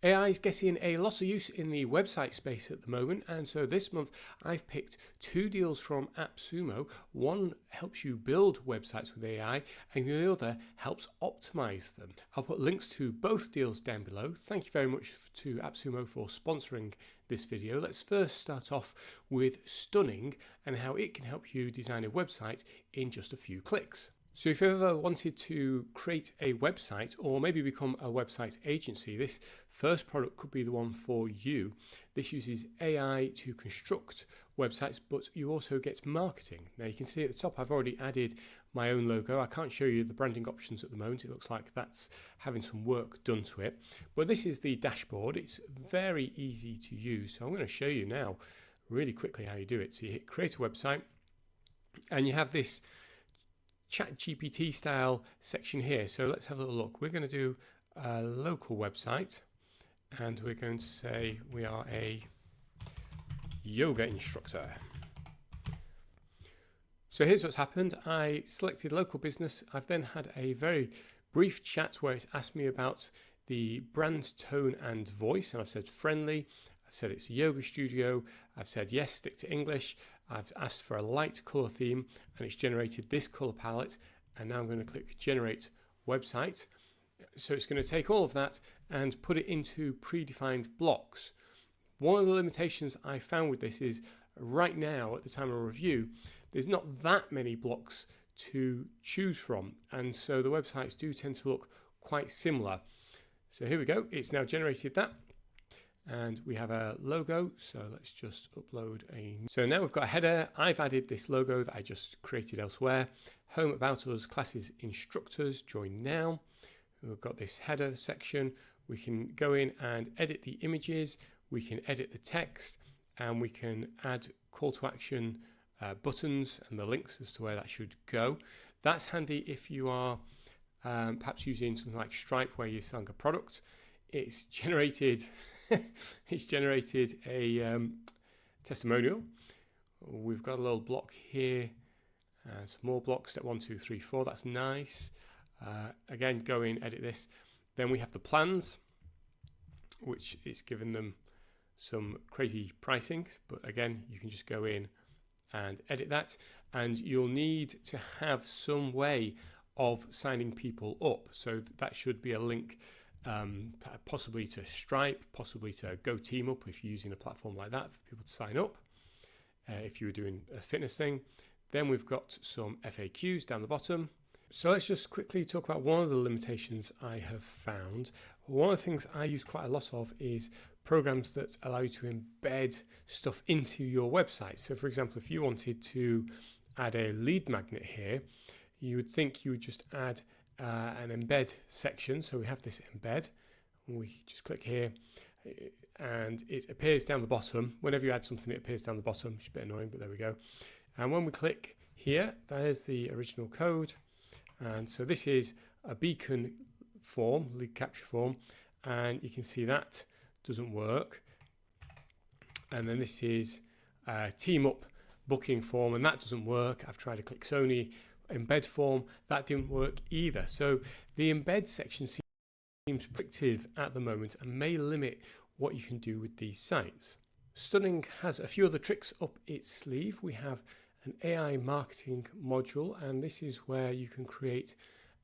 AI is getting a lot of use in the website space at the moment, and so this month I've picked 2 deals from AppSumo. One helps you build websites with AI, and the other helps optimize them. I'll put links to both deals down below. Thank you very much to AppSumo for sponsoring this video. Let's first start off with Stunning and how it can help you design a website in just a few clicks. So if you've ever wanted to create a website or maybe become a website agency, this first product could be the one for you. This uses AI to construct websites, but you also get marketing. Now you can see at the top I've already added my own logo. I can't show you the branding options at the moment. It looks like that's having some work done to it. But this is the dashboard. It's very easy to use. So I'm going to show you now really quickly how you do it. So you hit create a website and you have this ChatGPT style section here. So let's have a little look. We're going to do a local website and we're going to say we are a yoga instructor. So here's what's happened. I selected local business. I've then had a very brief chat where it's asked me about the brand tone and voice, and I've said friendly. I've said it's a yoga studio. I've said yes, stick to English. I've asked for a light color theme and it's generated this color palette, and now I'm going to click generate website. So it's going to take all of that and put it into predefined blocks. One of the limitations I found with this is right now at the time of review there's not that many blocks to choose from, and so the websites do tend to look quite similar. So here we go, it's now generated that. And we have a logo, so let's just upload a... So now we've got a header. I've added this logo that I just created elsewhere. Home, about us, classes, instructors, join now. We've got this header section. We can go in and edit the images. We can edit the text, and we can add call to action buttons and the links as to where that should go. That's handy if you are perhaps using something like Stripe where you're selling a product. It's generated... it's generated a testimonial. We've got a little block here, some more blocks, step 1, 2, 3, 4. That's nice. Again, go in, edit this. Then we have the plans, which is given them some crazy pricings, but again, you can just go in and edit that. And you'll need to have some way of signing people up. So that should be a link possibly to Stripe, possibly to Go Team Up if you're using a platform like that for people to sign up, if you were doing a fitness thing. Then we've got some FAQs down the bottom. So let's just quickly talk about one of the limitations I have found. One of the things I use quite a lot of is programs that allow you to embed stuff into your website. So for example, if you wanted to add a lead magnet here, you would think you would just add an embed section. So we have this embed, we just click here and it appears down the bottom. Whenever you add something, it appears down the bottom, which is a bit annoying, but there we go. And when we click here, there's the original code. And so this is a beacon form, lead capture form, and you can see that doesn't work. And then this is a team up booking form, and that doesn't work. I've tried to click Sony embed form, that didn't work either. So the embed section seems restrictive at the moment and may limit what you can do with these sites. Stunning has a few other tricks up its sleeve. We have an AI marketing module, and this is where you can create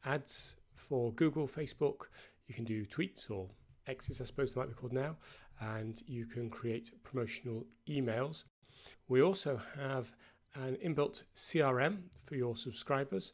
ads for Google, Facebook. You can do tweets, or X's I suppose they might be called now, and you can create promotional emails. We also have an inbuilt CRM for your subscribers,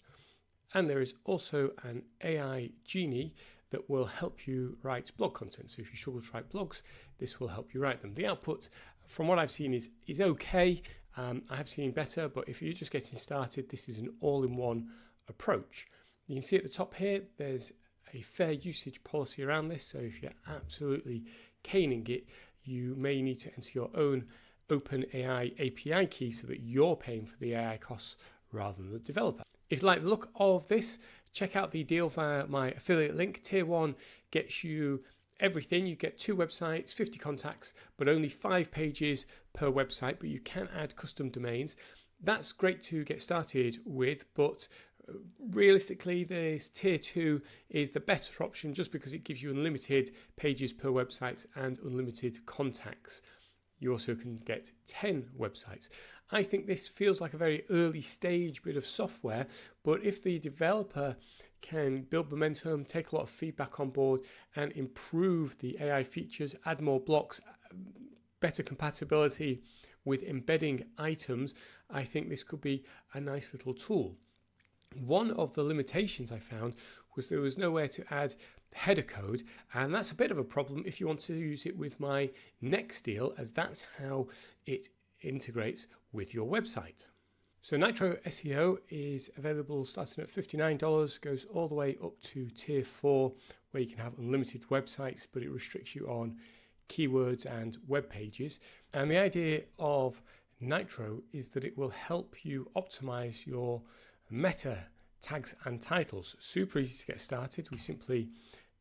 and there is also an AI genie that will help you write blog content. So if you struggle to write blogs, this will help you write them. The output, from what I've seen, is okay. I have seen better, but if you're just getting started, this is an all-in-one approach. You can see at the top here, there's a fair usage policy around this. So if you're absolutely caning it, you may need to enter your own OpenAI API key so that you're paying for the AI costs rather than the developer. If you like the look of this, check out the deal via my affiliate link. Tier 1 gets you everything. You get 2 websites, 50 contacts, but only 5 pages per website, but you can add custom domains. That's great to get started with, but Realistically, this tier 2 is the better option just because it gives you unlimited pages per website and unlimited contacts. You also can get 10 websites. I think this feels like a very early stage bit of software, but if the developer can build momentum, take a lot of feedback on board and improve the AI features, add more blocks, better compatibility with embedding items, I think this could be a nice little tool. One of the limitations I found was there was nowhere to add header code, and that's a bit of a problem if you want to use it with my next deal, as that's how it integrates with your website. So Nytro SEO is available starting at $59, goes all the way up to tier 4 where you can have unlimited websites, but it restricts you on keywords and web pages. And the idea of Nytro is that it will help you optimize your meta tags and titles. Super easy to get started. We simply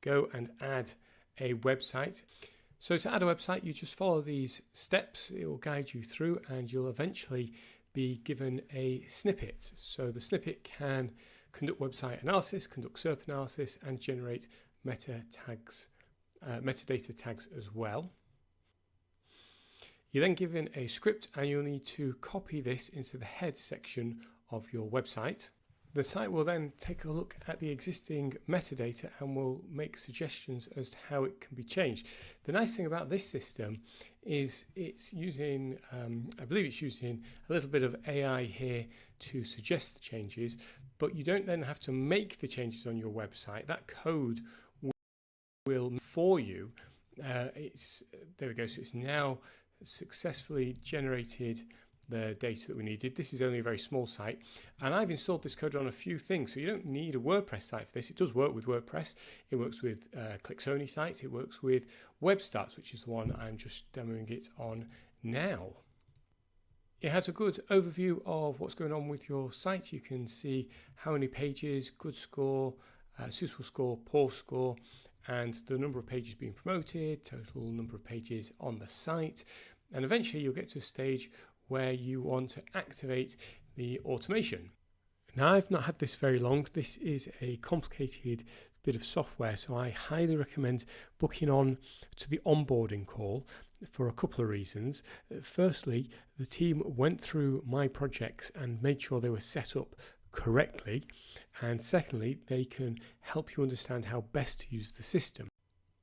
go and add a website. So to add a website, you just follow these steps. It will guide you through and you'll eventually be given a snippet. So the snippet can conduct website analysis, conduct SERP analysis, and generate metadata tags as well. You're then given a script and you'll need to copy this into the head section of your website. The site will then take a look at the existing metadata and will make suggestions as to how it can be changed. The nice thing about this system is it's using, I believe it's using a little bit of AI here to suggest the changes, but you don't then have to make the changes on your website. That code will for you. There we go. So it's now successfully generated the data that we needed. This is only a very small site, and I've installed this code on a few things, so you don't need a WordPress site for this. It does work with WordPress, it works with Click-Only sites, it works with WebStarts, which is the one I'm just demoing it on now. It has a good overview of what's going on with your site. You can see how many pages, good score, suitable score, poor score, and the number of pages being promoted, total number of pages on the site, and eventually you'll get to a stage where you want to activate the automation. Now, I've not had this very long. This is a complicated bit of software, so I highly recommend booking on to the onboarding call for a couple of reasons. Firstly, the team went through my projects and made sure they were set up correctly, and secondly, they can help you understand how best to use the system.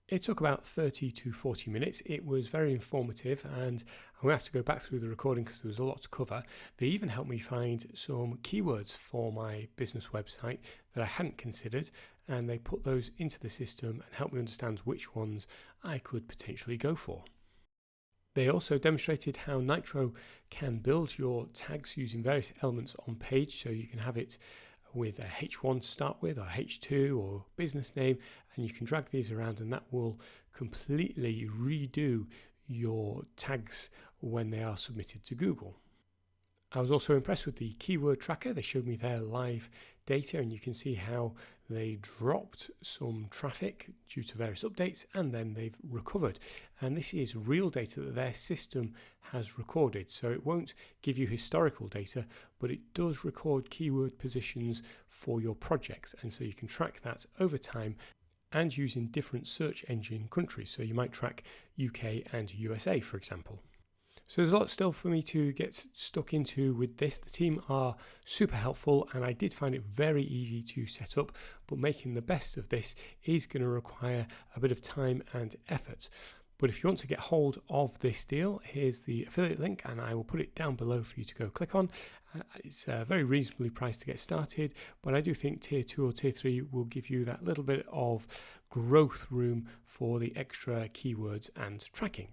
It took about 30 to 40 minutes. It was very informative, and I'm going to have to go back through the recording because there was a lot to cover. They even helped me find some keywords for my business website that I hadn't considered, and they put those into the system and helped me understand which ones I could potentially go for. They also demonstrated how Nytro can build your tags using various elements on page, so you can have it with a H1 to start with, or H2, or business name, and you can drag these around and that will completely redo your tags when they are submitted to Google. I was also impressed with the keyword tracker. They showed me their live data and you can see how they dropped some traffic due to various updates and then they've recovered. And this is real data that their system has recorded. So it won't give you historical data, but it does record keyword positions for your projects. And so you can track that over time and using different search engine countries. So you might track UK and USA, for example. So there's a lot still for me to get stuck into with this. The team are super helpful and I did find it very easy to set up, but making the best of this is going to require a bit of time and effort. But if you want to get hold of this deal, here's the affiliate link and I will put it down below for you to go click on. It's very reasonably priced to get started, but I do think tier 2 or tier 3 will give you that little bit of growth room for the extra keywords and tracking.